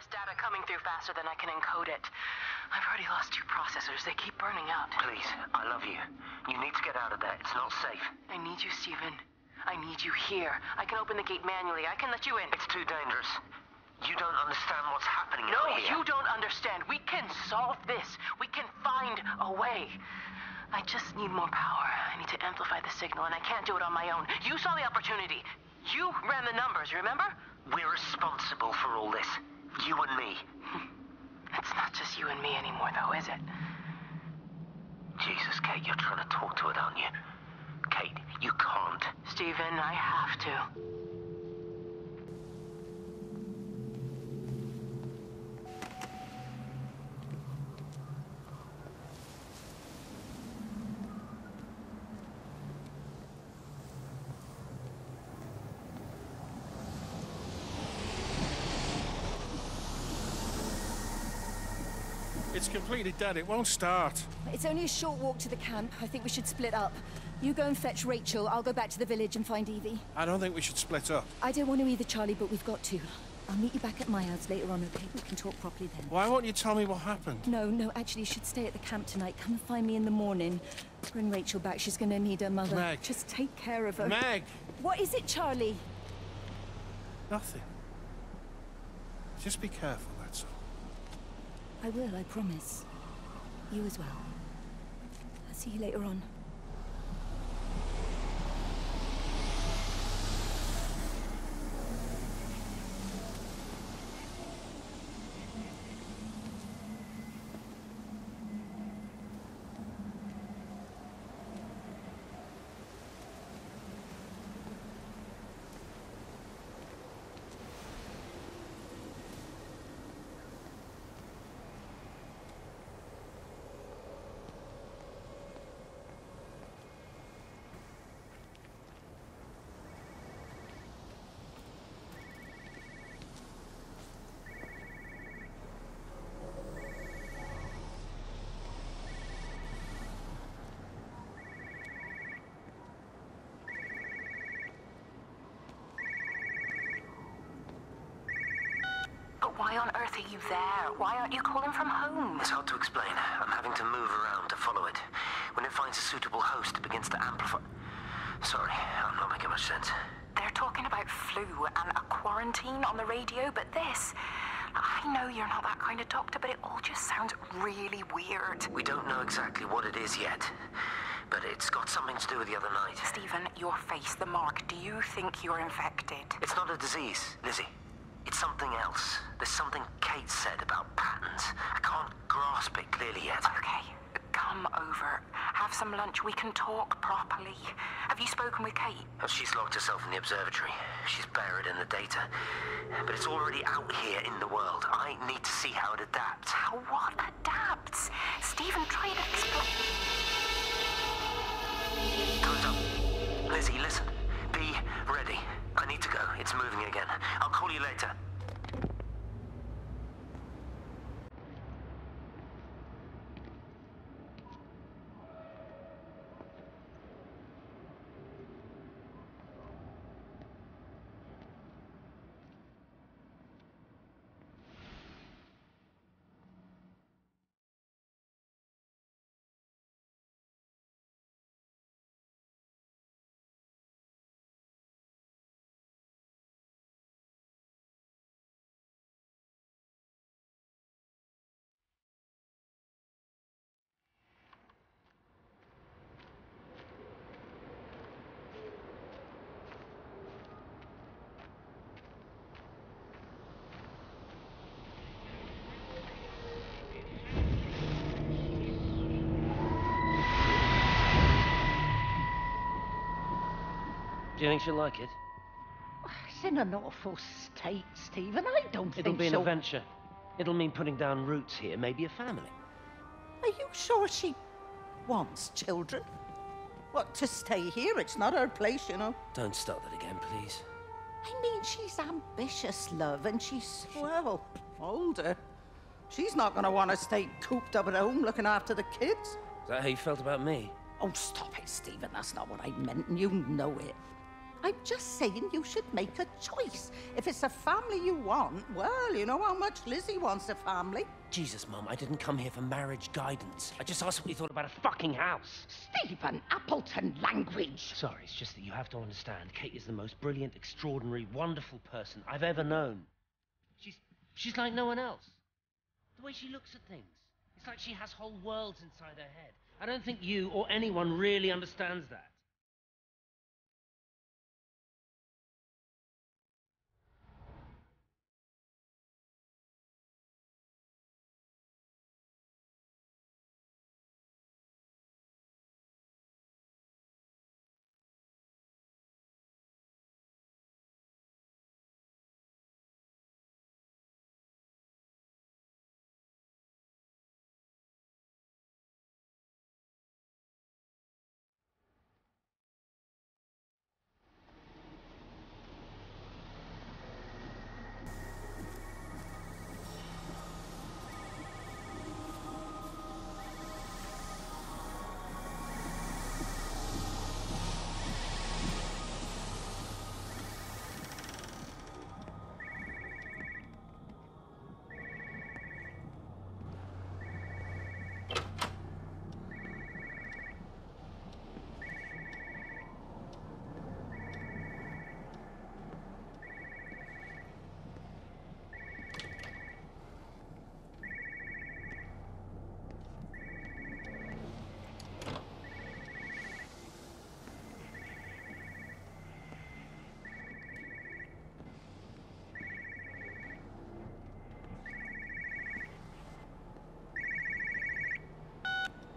There's data coming through faster than I can encode it. I've already lost 2 processors. They keep burning out. Please, I love you. You need to get out of there. It's not safe. I need you, Stephen. I need you here. I can open the gate manually. I can let you in. It's too dangerous. You don't understand what's happening No, out here. you don't understand. We can solve this. We can find a way. I just need more power. I need to amplify the signal, and I can't do it on my own. You saw the opportunity. You ran the numbers, remember? We're responsible for all this. You and me. It's not just you and me anymore, though, is it? Jesus, Kate, you're trying to talk to it, aren't you? Kate, you can't. Stephen, I have to. It's completely dead. It won't start. It's only a short walk to the camp. I think we should split up. You go and fetch Rachel. I'll go back to the village and find Evie. I don't think we should split up. I don't want to either, Charlie, but we've got to. I'll meet you back at my house later on, okay? We can talk properly then. Why won't you tell me what happened? No, actually, you should stay at the camp tonight. Come and find me in the morning. Bring Rachel back. She's going to need her mother. Meg. Just take care of her. Meg! What is it, Charlie? Nothing. Just be careful, that's all. I will, I promise. You as well. I'll see you later on. Why on earth are you there? Why aren't you calling from home? It's hard to explain. I'm having to move around to follow it. When it finds a suitable host, it begins to amplify. Sorry, I'm not making much sense. They're talking about flu and a quarantine on the radio, but this... I know you're not that kind of doctor, but it all just sounds really weird. We don't know exactly what it is yet, but it's got something to do with the other night. Stephen, your face, the mark. Do you think you're infected? It's not a disease, Lizzie. It's something else. There's something Kate said about patterns. I can't grasp it clearly yet. Okay, come over. Have some lunch. We can talk properly. Have you spoken with Kate? She's locked herself in the observatory. She's buried in the data. But it's already out here in the world. I need to see how it adapts. How what adapts? Stephen, try to explain. Time's up. Lizzie, listen. Be ready. I need to go. It's moving again. I'll call you later. Do you think she'll like it? It's in an awful state, Stephen. I don't think It'll be an she'll... adventure. It'll mean putting down roots here, maybe a family. Are you sure she wants children? What, to stay here? It's not her place, you know. Don't start that again, please. I mean, she's ambitious, love, and she's, well, older. She's not going to want to stay cooped up at home looking after the kids. Is that how you felt about me? Oh, stop it, Stephen. That's not what I meant, and you know it. I'm just saying you should make a choice. If it's a family you want, well, you know how much Lizzie wants a family. Jesus, Mum, I didn't come here for marriage guidance. I just asked what you thought about a fucking house. Stephen Appleton language. Sorry, it's just that you have to understand, Kate is the most brilliant, extraordinary, wonderful person I've ever known. She's like no one else. The way she looks at things. It's like she has whole worlds inside her head. I don't think you or anyone really understands that.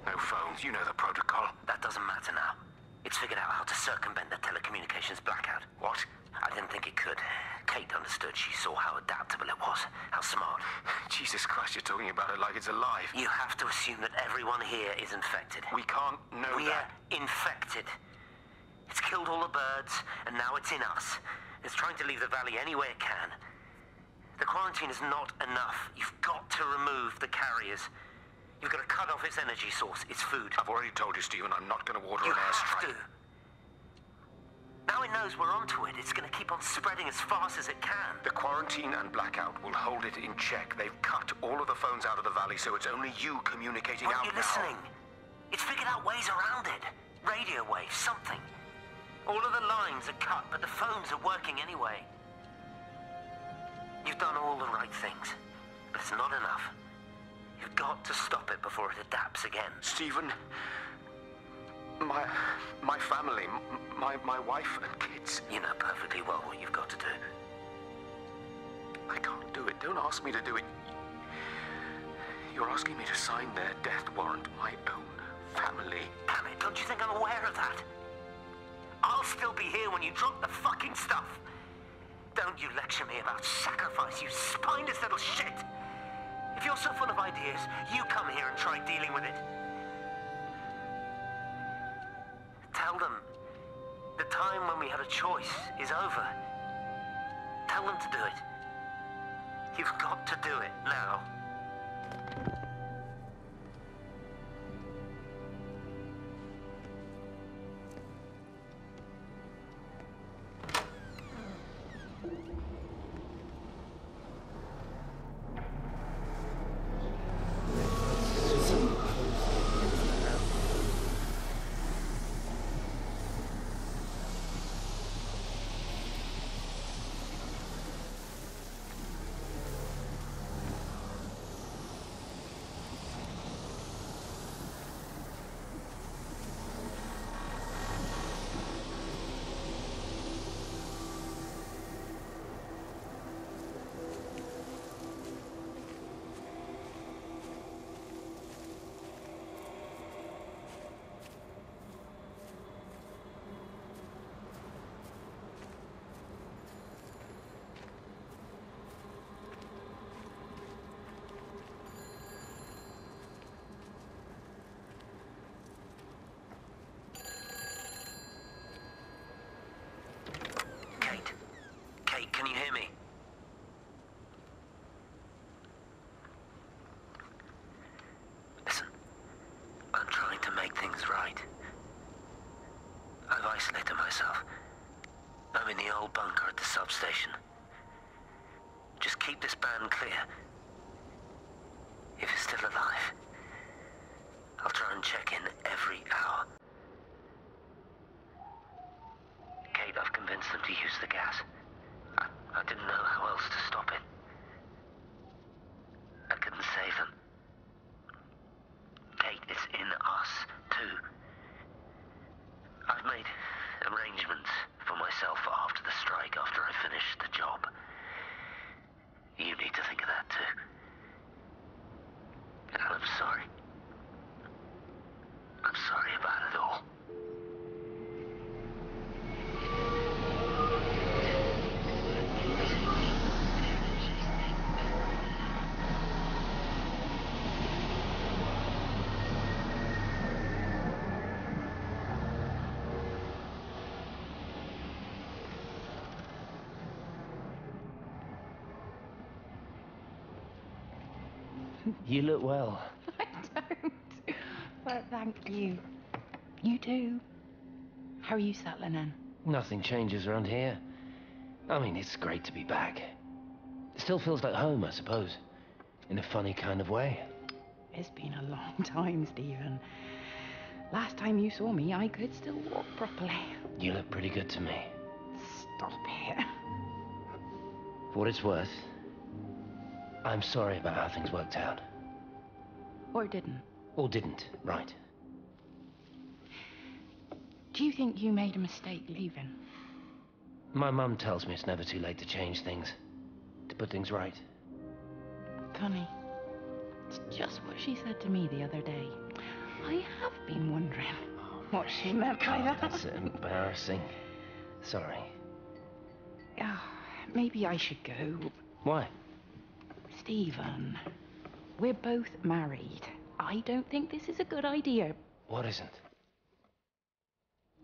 No phones, you know the protocol. That doesn't matter now. It's figured out how to circumvent the telecommunications blackout. What? I didn't think it could. Kate understood. She saw how adaptable it was. How smart. Jesus Christ, you're talking about it like it's alive. You have to assume that everyone here is infected. We can't know that. We're infected. It's killed all the birds, and now it's in us. It's trying to leave the valley any way it can. The quarantine is not enough. You've got to remove the carriers. You've got to cut off its energy source, its food. I've already told you, Stephen, I'm not going to order You an have airstrike. to. Now it knows we're onto it. It's going to keep on spreading as fast as it can. The quarantine and blackout will hold it in check. They've cut all of the phones out of the valley, so it's only you communicating Aren't out you now. listening? It's figured out ways around it. Radio waves, something. All of the lines are cut, but the phones are working anyway. You've done all the right things, but it's not enough. You've got to stop it before it adapts again. Stephen, my family, my wife and kids. You know perfectly well what you've got to do. I can't do it. Don't ask me to do it. You're asking me to sign their death warrant. My own family. Damn it, don't you think I'm aware of that? I'll still be here when you drop the fucking stuff. Don't you lecture me about sacrifice, you spineless little shit. If you're so full of ideas, you come here and try dealing with it. Tell them the time when we had a choice is over. Tell them to do it. You've got to do it now. Kate, can you hear me? Listen, I'm trying to make things right. I've isolated myself. I'm in the old bunker at the substation. Just keep this band clear. If it's still alive, I'll try and check in every hour. Kate, I've convinced them to use the gas. I didn't know how else to stop it. I couldn't save them. Kate, it's in us, too. I've made arrangements for myself after the strike, after I finish the job. You need to think of that, too. And I'm sorry. I'm sorry about it all. You look well. I don't. But thank you. You do. How are you settling in? Nothing changes around here. I mean, it's great to be back. It still feels like home, I suppose. In a funny kind of way. It's been a long time, Stephen. Last time you saw me, I could still walk properly. You look pretty good to me. Stop it. For what it's worth, I'm sorry about how things worked out. Or didn't. Or didn't, right. Do you think you made a mistake leaving? My mum tells me it's never too late to change things. To put things right. Funny. It's just what she said to me the other day. I have been wondering what she meant by God, that. that's embarrassing. Sorry. Maybe I should go. Why? Stephen, we're both married. I don't think this is a good idea. What isn't?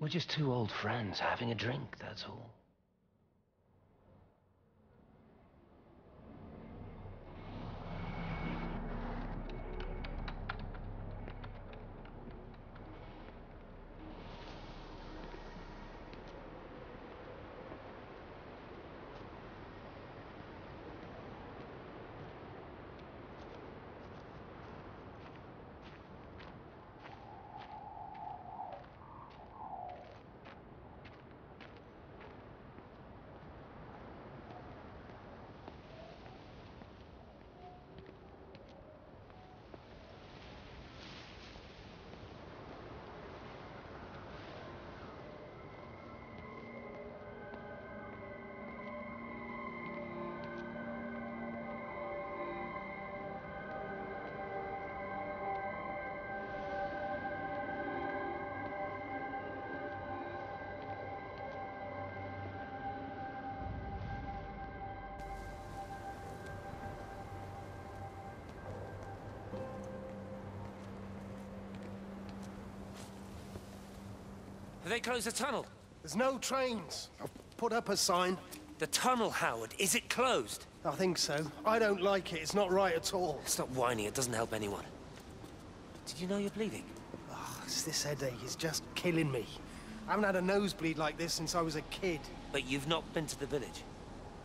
We're just two old friends having a drink, that's all. Have they closed the tunnel? There's no trains. I've put up a sign. The tunnel, Howard. Is it closed? I think so. I don't like it. It's not right at all. Stop whining. It doesn't help anyone. Did you know you're bleeding? Oh, it's this headache. It's just killing me. I haven't had a nosebleed like this since I was a kid. But you've not been to the village?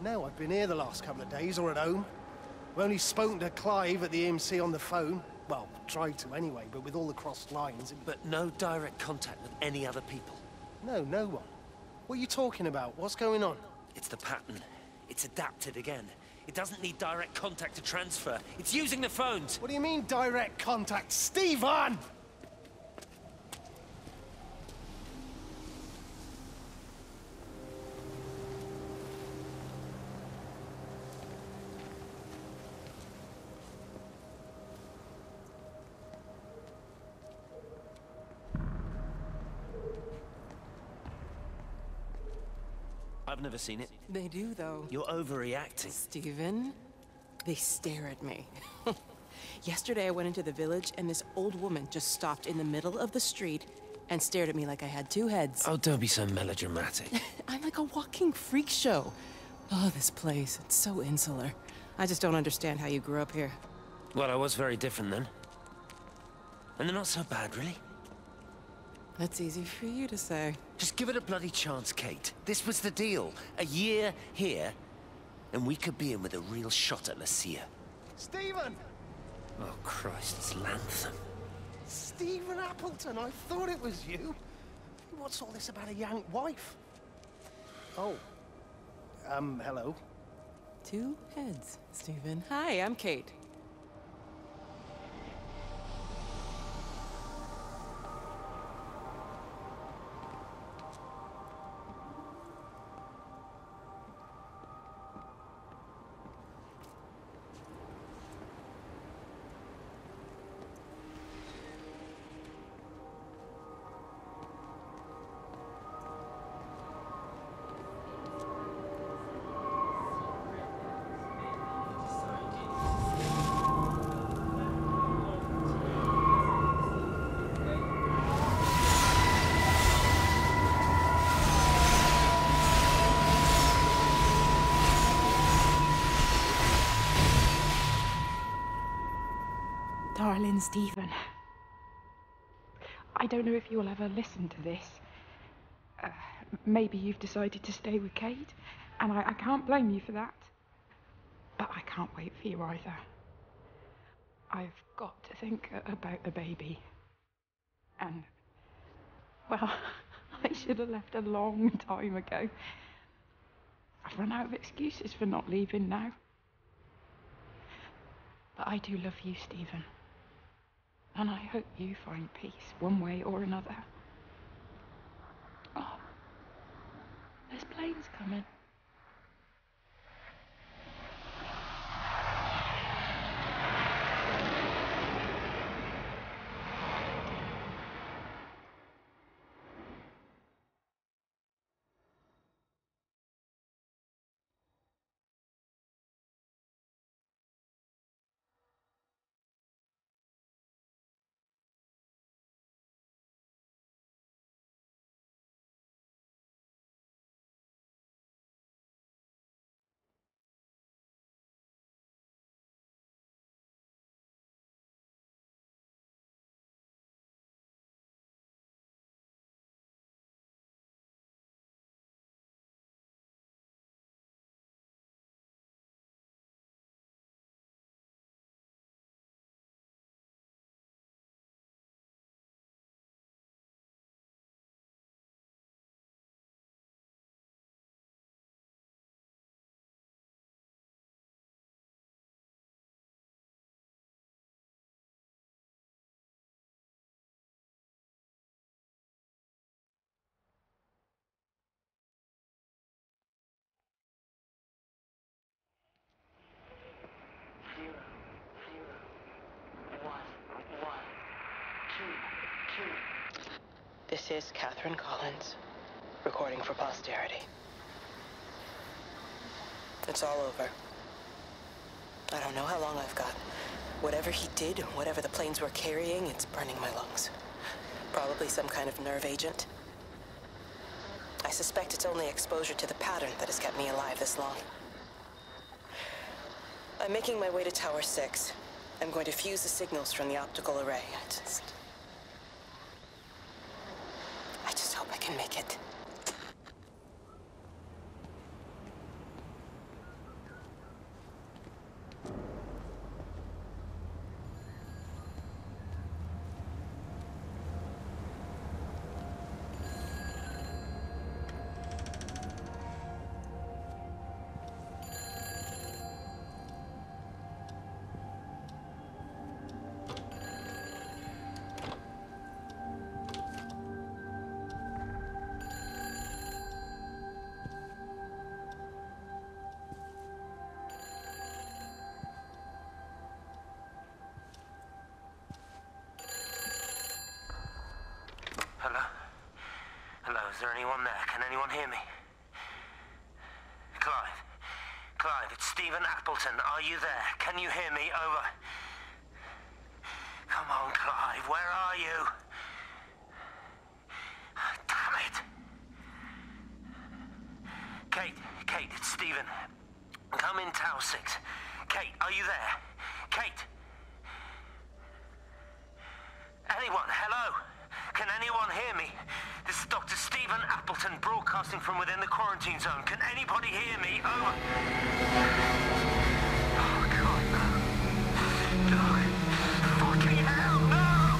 No, I've been here the last couple of days, or at home. I've only spoken to Clive at the EMC on the phone. Well, tried to anyway, but with all the crossed lines... But no direct contact with any other people? No, no one. What are you talking about? What's going on? It's the pattern. It's adapted again. It doesn't need direct contact to transfer. It's using the phones. What do you mean, direct contact? Stephen! I've never seen it. They do, though. You're overreacting. Stephen, they stare at me. Yesterday, I went into the village, and this old woman just stopped in the middle of the street and stared at me like I had two heads. Oh, don't be so melodramatic. I'm like a walking freak show. Oh, this place, it's so insular. I just don't understand how you grew up here. Well, I was very different then. And they're not so bad, really. That's easy for you to say. Just give it a bloody chance, Kate. This was the deal. A year here, and we could be in with a real shot at Lucia. Stephen! Oh, Christ, it's Lantham. Stephen Appleton, I thought it was you. What's all this about a Yank wife? Oh. Hello. Two heads, Stephen. Hi, I'm Kate. Darling Stephen, I don't know if you'll ever listen to this. Maybe you've decided to stay with Kate, and I can't blame you for that. But I can't wait for you either. I've got to think about the baby. And, well, I should have left a long time ago. I've run out of excuses for not leaving now. But I do love you, Stephen. And I hope you find peace one way or another. Oh, there's planes coming. This is Catherine Collins, recording for posterity. It's all over. I don't know how long I've got. Whatever he did, whatever the planes were carrying, it's burning my lungs. Probably some kind of nerve agent. I suspect it's only exposure to the pattern that has kept me alive this long. I'm making my way to Tower 6. I'm going to fuse the signals from the optical array. I just hope I can make it. Is there anyone there? Can anyone hear me? Clive? Clive, it's Stephen Appleton. Are you there? Can you hear me? Over. Come on, Clive. Where are you? Damn it. Kate, it's Stephen. Come in, Tower 6. Kate, are you there? Kate? Anyone? Hello? Can anyone hear me? This is Dr. Stephen Appleton broadcasting from within the quarantine zone. Can anybody hear me? Over. Oh, God, no. No. Fucking hell, no!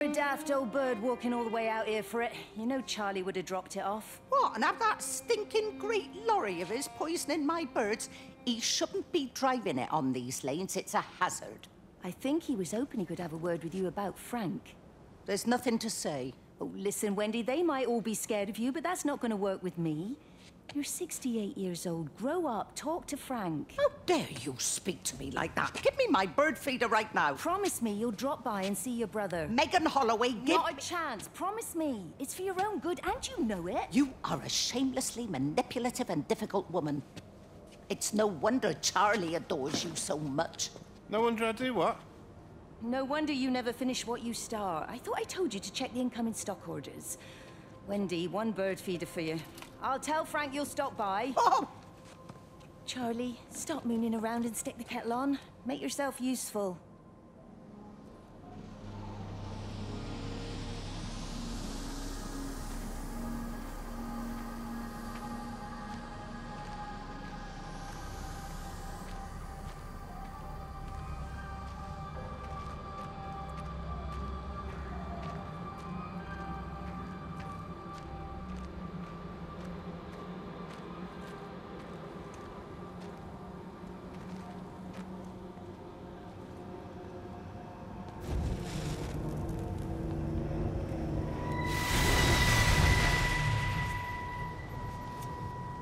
A daft old bird walking all the way out here for it. You know Charlie would have dropped it off. What, and have that stinking great lorry of his poisoning my birds? He shouldn't be driving it on these lanes. It's a hazard. I think he was hoping he could have a word with you about Frank. There's nothing to say. Oh, listen, Wendy, they might all be scared of you, but that's not going to work with me. You're 68 years old. Grow up. Talk to Frank. How dare you speak to me like that? Give me my bird feeder right now. Promise me you'll drop by and see your brother. Megan Holloway, give Not a chance. Promise me. It's for your own good, and you know it. You are a shamelessly manipulative and difficult woman. It's no wonder Charlie adores you so much. No wonder I do what? No wonder you never finish what you start. I thought I told you to check the incoming stock orders. Wendy, one bird feeder for you. I'll tell Frank you'll stop by. Oh! Charlie, stop mooning around and stick the kettle on. Make yourself useful.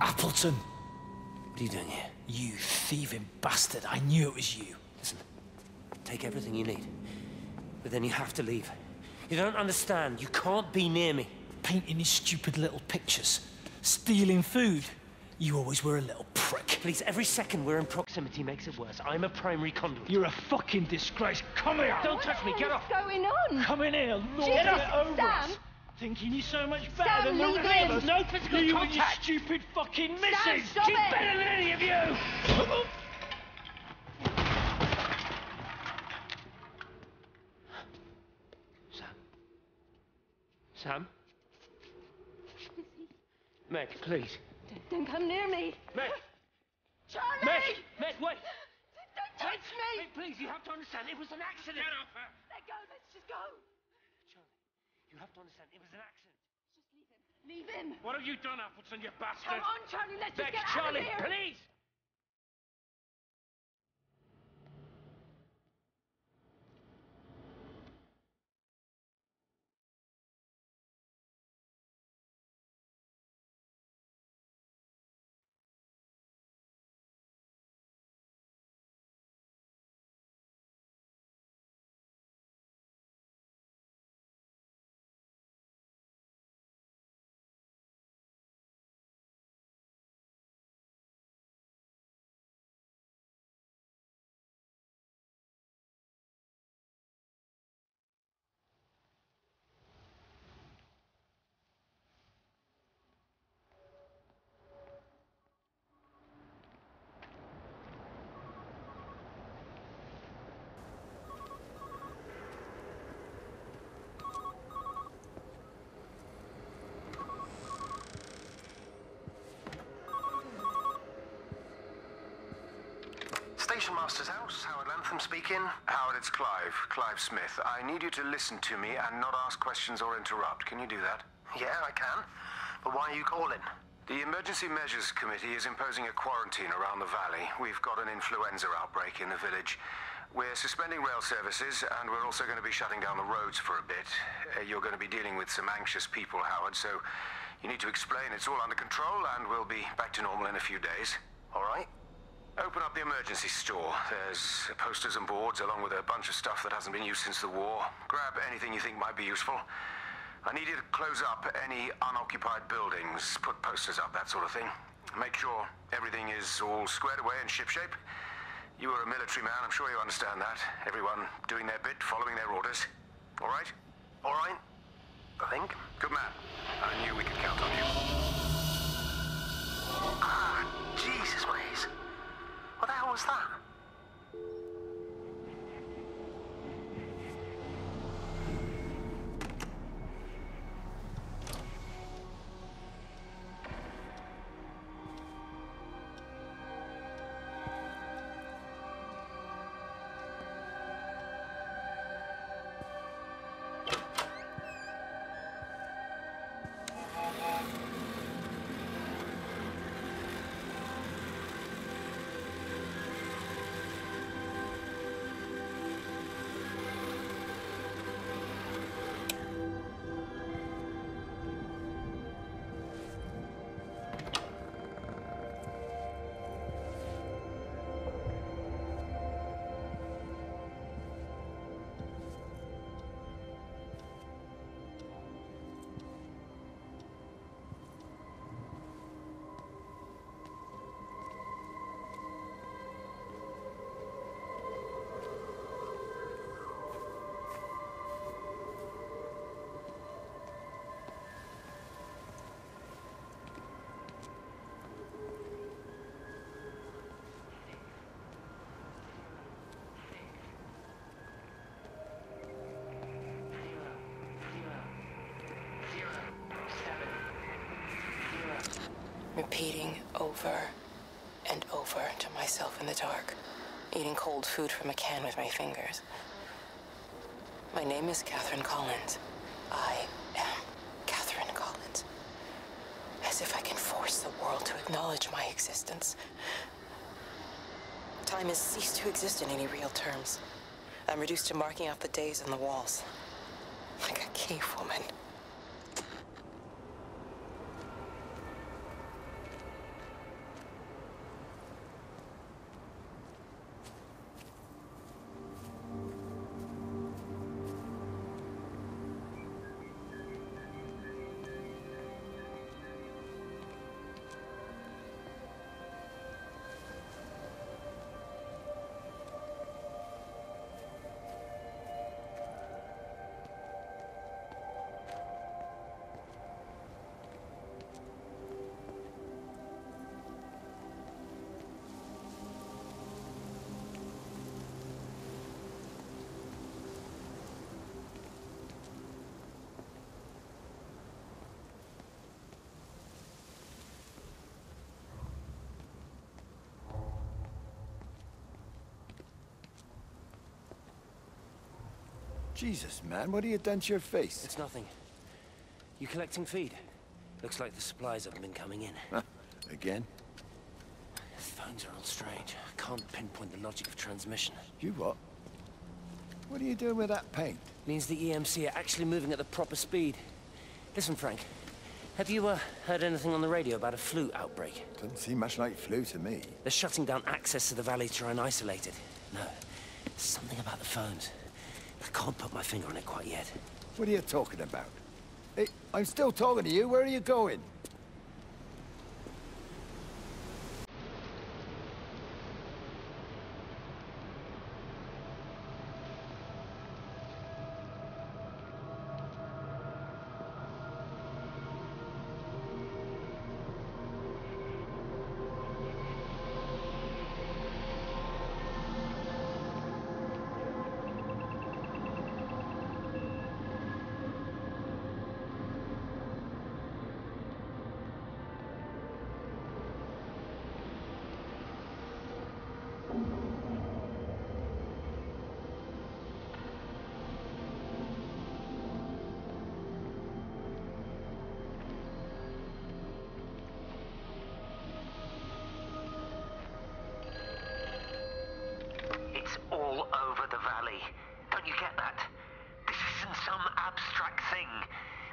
Appleton! What are you doing here? You thieving bastard. I knew it was you. Listen, take everything you need. But then you have to leave. You don't understand. You can't be near me. Painting his stupid little pictures. Stealing food. You always were a little prick. Please, every second we're in proximity makes it worse. I'm a primary conduit. You're a fucking disgrace. Come here! Don't touch me, get off! What's going on? Come in here, Lord, Jesus, get over Sam! us. Thinking you're so much better Sam, than the leave rest of him. us. No physical You and your contact. stupid fucking missus. Sam, stop She's it. better than any of you. Sam? Meg, please. Don't come near me. Meg! Charlie! Meg! Meg, wait! Don't touch me! Meg, please, you have to understand, it was an accident! Get off her! Let go, let's just go. Charlie, you have to understand, it was an accident. Just leave him. Leave him. What have you done, Appleton, you bastard? Come on, Charlie, let's just Meg, get Charlie, out of here. please! Station Master's house, Howard Lantham speaking. Howard, it's Clive. Clive Smith. I need you to listen to me and not ask questions or interrupt. Can you do that? Yeah, I can. But why are you calling? The Emergency Measures Committee is imposing a quarantine around the valley. We've got an influenza outbreak in the village. We're suspending rail services, and we're also going to be shutting down the roads for a bit. You're going to be dealing with some anxious people, Howard, so you need to explain it's all under control, and we'll be back to normal in a few days. All right? Open up the emergency store. There's posters and boards, along with a bunch of stuff that hasn't been used since the war. Grab anything you think might be useful. I need you to close up any unoccupied buildings, put posters up, that sort of thing. Make sure everything is all squared away and shipshape. You were a military man, I'm sure you understand that. Everyone doing their bit, following their orders. All right? All right? I think. Good man. I knew we could count on you. Ah, Jesus, Maze. What the hell was that? Repeating over and over to myself in the dark, eating cold food from a can with my fingers. My name is Catherine Collins. I am Catherine Collins. As if I can force the world to acknowledge my existence. Time has ceased to exist in any real terms. I'm reduced to marking out the days on the walls. Like a cave woman. Jesus, man, what have you done to your face? It's nothing. You collecting feed? Looks like the supplies haven't been coming in. Again? The phones are all strange. I can't pinpoint the logic of transmission. You what? What are you doing with that paint? Means the EMC are actually moving at the proper speed. Listen, Frank. Have you heard anything on the radio about a flu outbreak? Doesn't seem much like flu to me. They're shutting down access to the valley to try and isolate it. No, something about the phones. I can't put my finger on it quite yet. What are you talking about? Hey, I'm still talking to you. Where are you going? thing.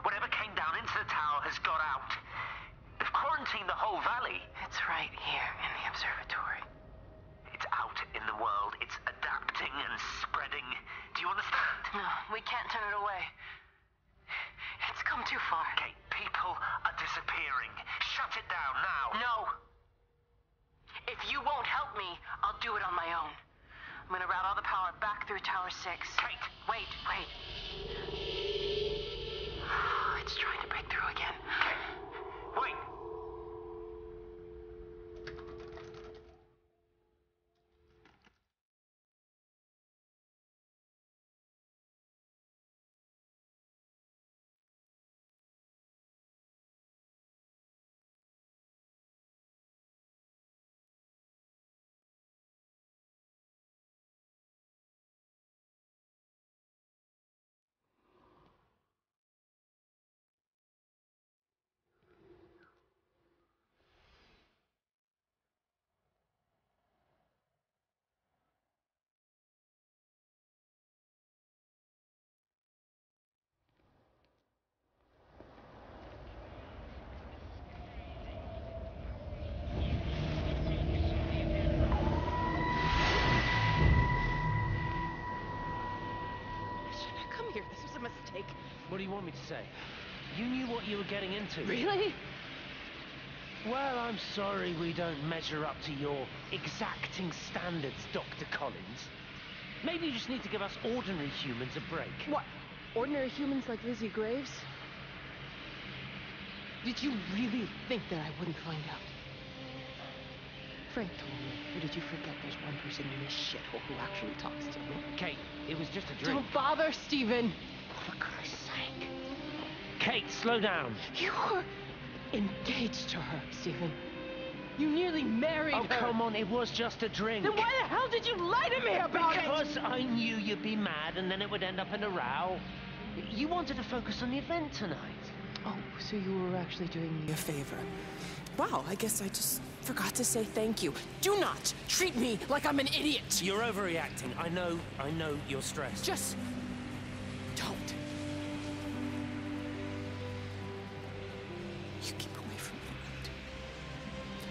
Whatever came down into the tower has got out. They've quarantined the whole valley. It's right here in the observatory. It's out in the world. It's adapting and spreading. Do you understand? No, we can't turn it away. It's come too far. Kate, people are disappearing. Shut it down now. No. If you won't help me, I'll do it on my own. I'm gonna route all the power back through Tower 6. Kate! Wait. It's trying to break through again. Kate! Wait! Here, this was a mistake. What do you want me to say? You knew what you were getting into. Really? Well, I'm sorry we don't measure up to your exacting standards, Dr. Collins. Maybe you just need to give us ordinary humans a break. What? Ordinary humans like Lizzie Graves? Did you really think that I wouldn't find out? Frank told me, or did you forget there's one person in this shithole who actually talks to me? Kate, it was just a drink. Don't bother, Stephen! For Christ's sake. Kate, slow down. You were engaged to her, Stephen. You nearly married her. Oh, come on, it was just a drink. Then why the hell did you lie to me about it? Because I knew you'd be mad and then it would end up in a row. You wanted to focus on the event tonight. Oh, so you were actually doing me a favor. Wow, I guess I just forgot to say thank you. Do not treat me like I'm an idiot. You're overreacting. I know you're stressed. Just don't. You keep away from me, right?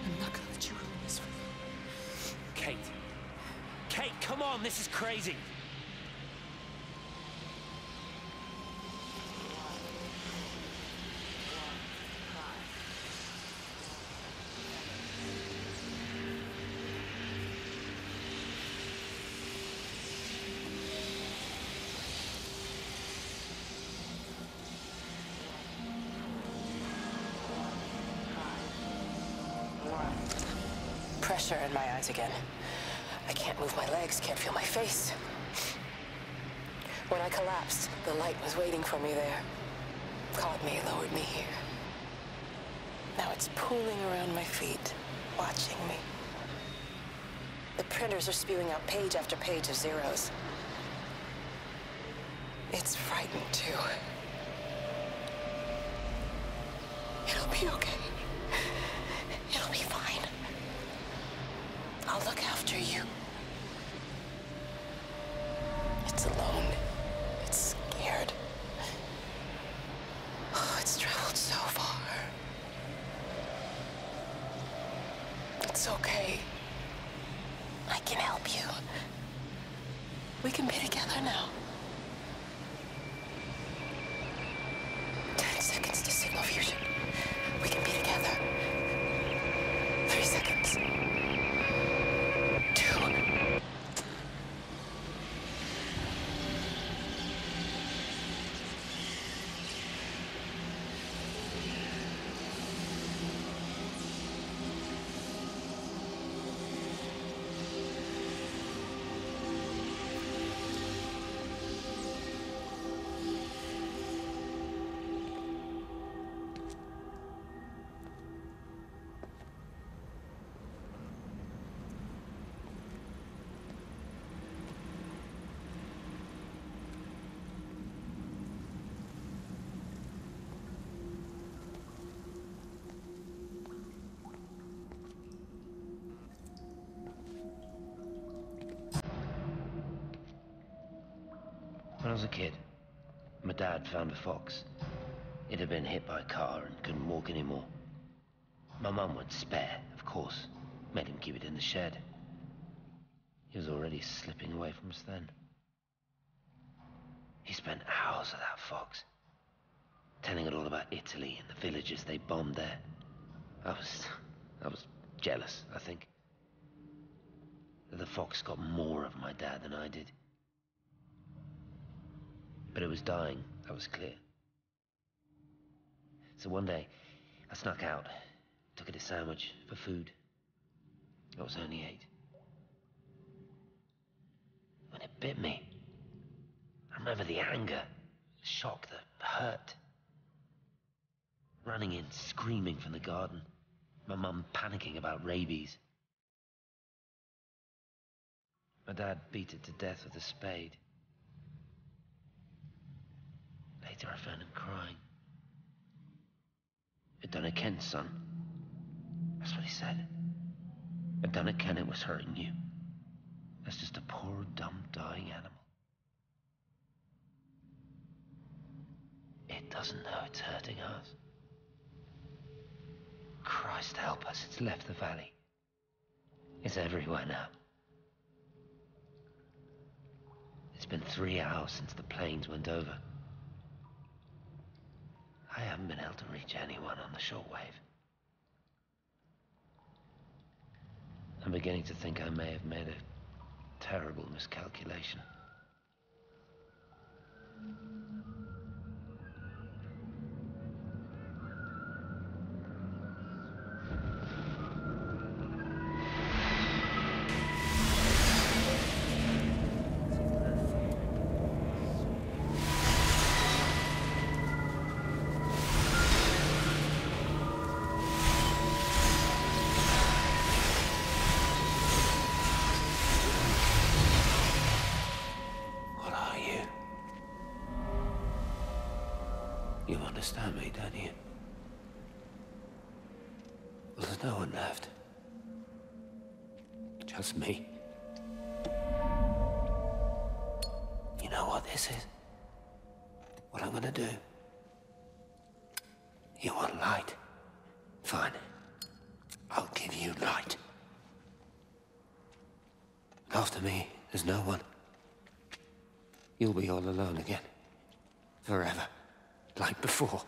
I'm not gonna let you ruin this for me. Kate, come on, this is crazy. Pressure in my eyes again. I can't move my legs, can't feel my face. When I collapsed, the light was waiting for me there. Caught me, lowered me here. Now it's pooling around my feet, watching me. The printers are spewing out page after page of zeros. It's frightened too. It'll be okay. It'll be fine. I'll look after you. It's alone. It's scared. Oh, it's traveled so far. It's okay. I can help you. We can be together now. 10 seconds to signal fusion. We can be together. 3 seconds. 2. When I was a kid, My dad found a fox. It had been hit by a car and couldn't walk anymore. My mum went spare, of course. Made him keep it in the shed. He was already slipping away from us then. He spent hours with that fox, telling it all about Italy and the villages they bombed there. I was jealous, I think. That the fox got more of my dad than I did. But it was dying, that was clear. So one day, I snuck out, took it a sandwich for food. I was only 8. When it bit me, I remember the anger, the shock, the hurt. Running in, screaming from the garden. My mum panicking about rabies. My dad beat it to death with a spade. Later I found him crying. I'd done it, Ken's son. That's what he said. I'd done it, Ken, it was hurting you. That's just a poor, dumb, dying animal. It doesn't know it's hurting us. Christ help us, it's left the valley. It's everywhere now. It's been 3 hours since the planes went over. I haven't been able to reach anyone on the shortwave. I'm beginning to think I may have made a terrible miscalculation. You understand me, don't you? Well, there's no one left. Just me. You know what this is? What I'm gonna do? You want light? Fine. I'll give you light. After me, there's no one. You'll be all alone again. Forever. Like before.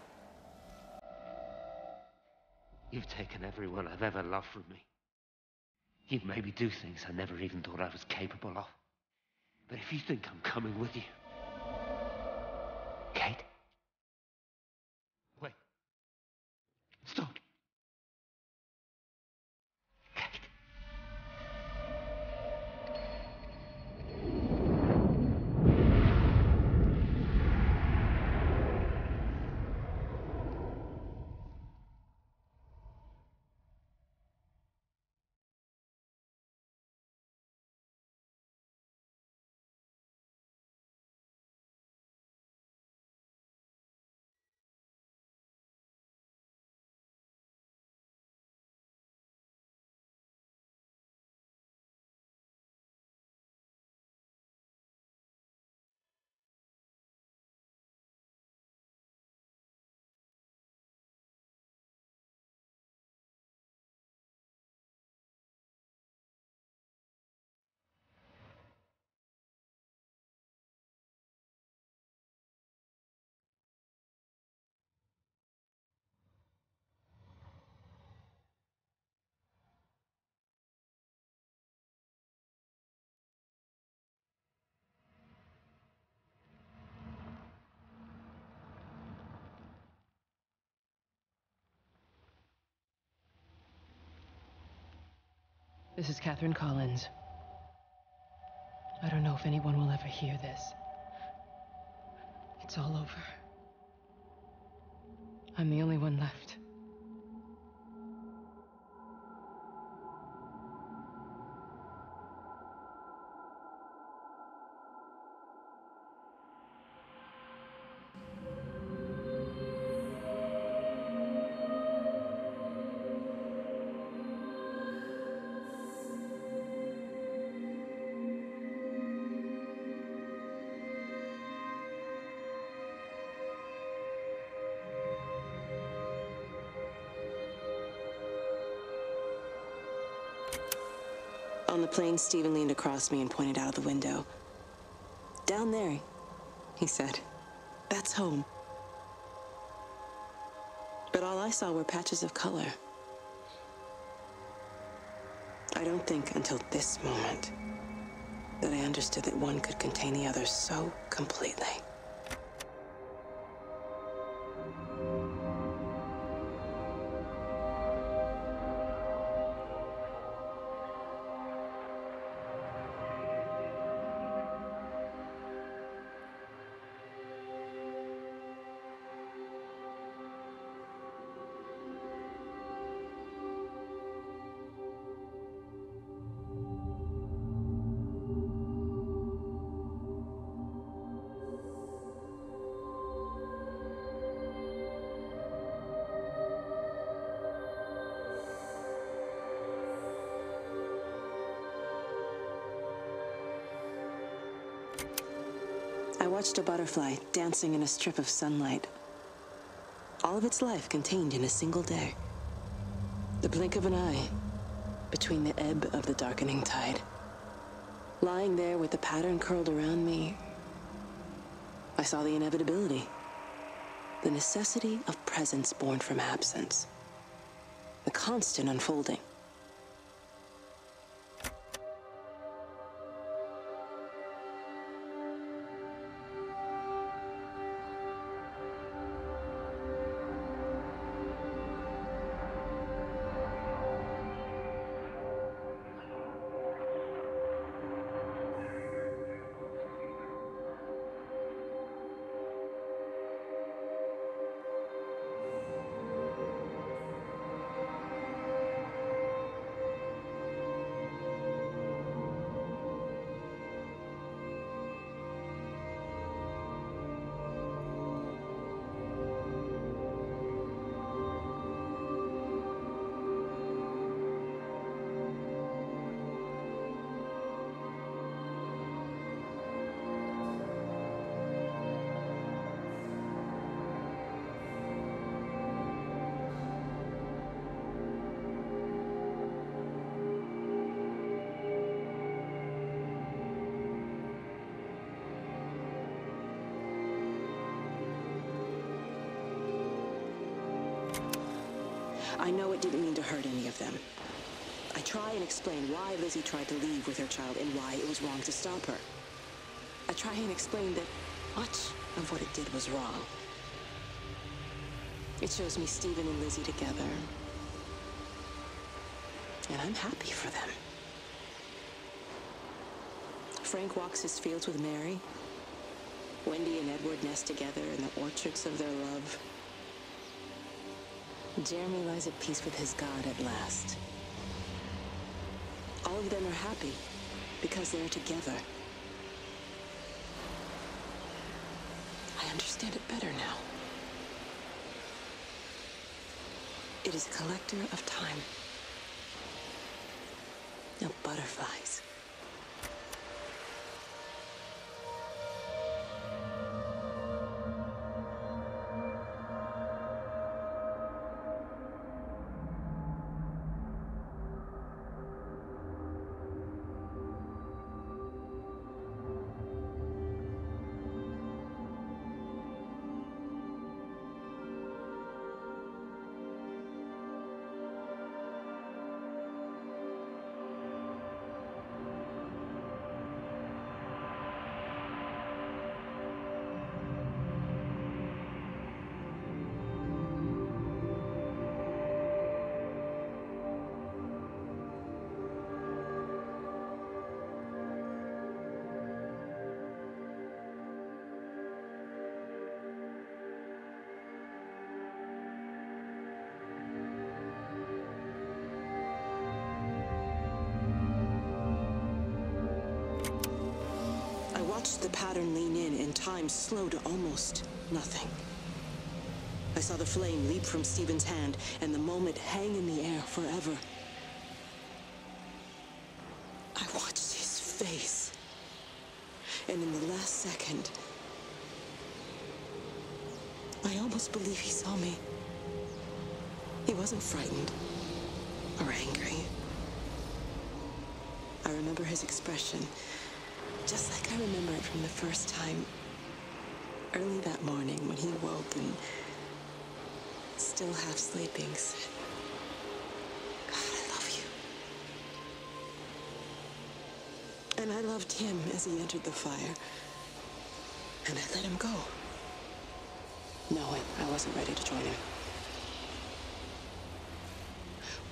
You've taken everyone I've ever loved from me. You've made me do things I never even thought I was capable of. But if you think I'm coming with you... Kate? Wait. Stop. This is Catherine Collins. I don't know if anyone will ever hear this. It's all over. I'm the only one left. the plane, Stephen leaned across me and pointed out of the window. "Down there," he said. "That's home." But all I saw were patches of color. I don't think until this moment that I understood that one could contain the other so completely. I watched a butterfly dancing in a strip of sunlight. All of its life contained in a single day. The blink of an eye between the ebb of the darkening tide. Lying there with the pattern curled around me, I saw the inevitability, the necessity of presence born from absence, the constant unfolding. I know it didn't mean to hurt any of them. I try and explain why Lizzie tried to leave with her child and why it was wrong to stop her. I try and explain that much of what it did was wrong. It shows me Stephen and Lizzie together, and I'm happy for them. Frank walks his fields with Mary. Wendy and Edward nest together in the orchards of their love. Jeremy lies at peace with his God at last. All of them are happy because they're together. I understand it better now. It is a collector of time, of butterflies. I watched the pattern lean in and time slow to almost nothing. I saw the flame leap from Stephen's hand and the moment hang in the air forever. I watched his face, and in the last second, I almost believe he saw me. He wasn't frightened or angry. I remember his expression, just like I remember it from the first time, early that morning when he woke and, still half sleeping, said, "God, I love you." And I loved him as he entered the fire, and I let him go, knowing I wasn't ready to join him.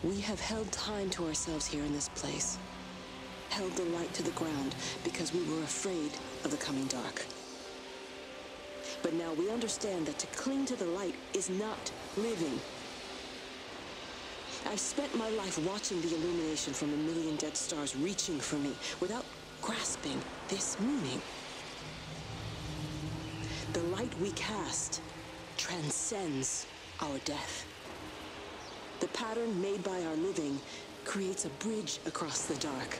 We have held time to ourselves here in this place, held the light to the ground because we were afraid of the coming dark. But now we understand that to cling to the light is not living. I've spent my life watching the illumination from a million dead stars reaching for me without grasping this meaning. The light we cast transcends our death. The pattern made by our living creates a bridge across the dark.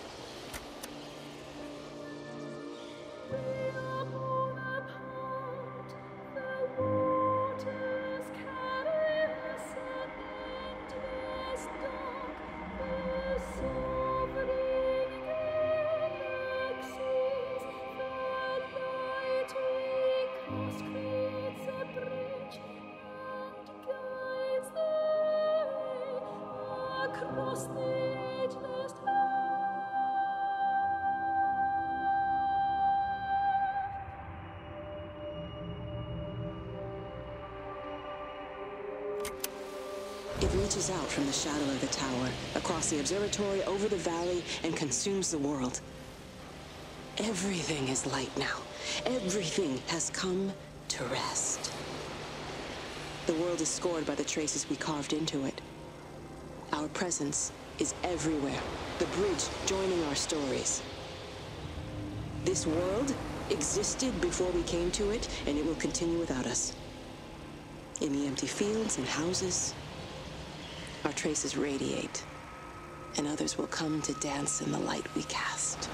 It reaches out from the shadow of the tower, across the observatory, over the valley, and consumes the world. Everything is light now. Everything has come to rest. The world is scored by the traces we carved into it. Our presence is everywhere, the bridge joining our stories. This world existed before we came to it, and it will continue without us. In the empty fields and houses, our traces radiate, and others will come to dance in the light we cast.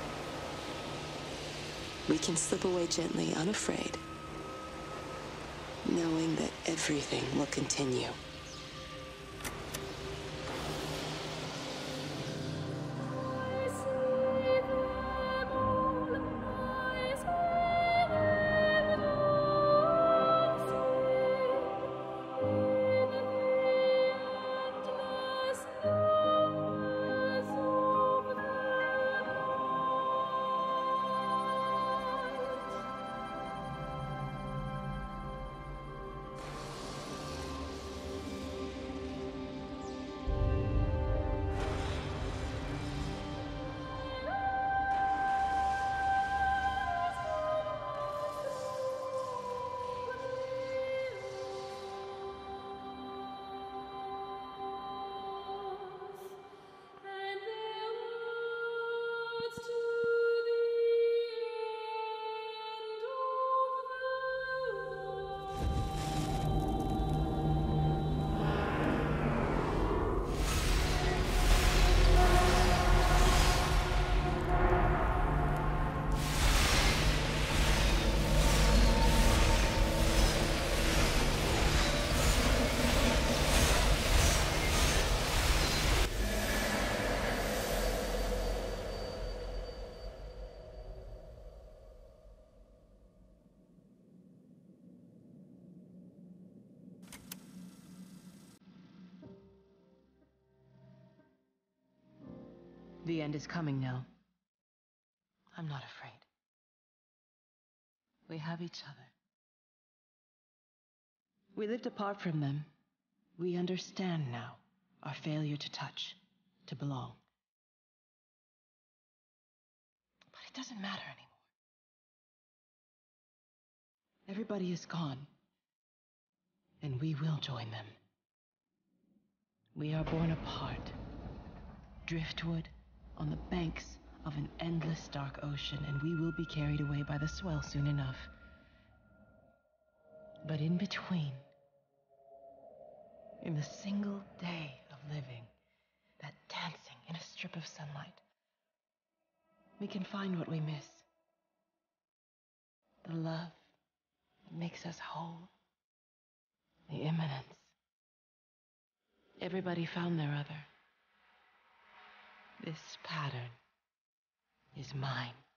We can slip away gently, unafraid, knowing that everything will continue. The end is coming now. I'm not afraid. We have each other. We lived apart from them. We understand now our failure to touch, to belong. But it doesn't matter anymore. Everybody is gone, and we will join them. We are born apart, driftwood on the banks of an endless dark ocean, and we will be carried away by the swell soon enough. But in between, in the single day of living, that dancing in a strip of sunlight, we can find what we miss. The love that makes us whole. The imminence. Everybody found their other. This pattern is mine.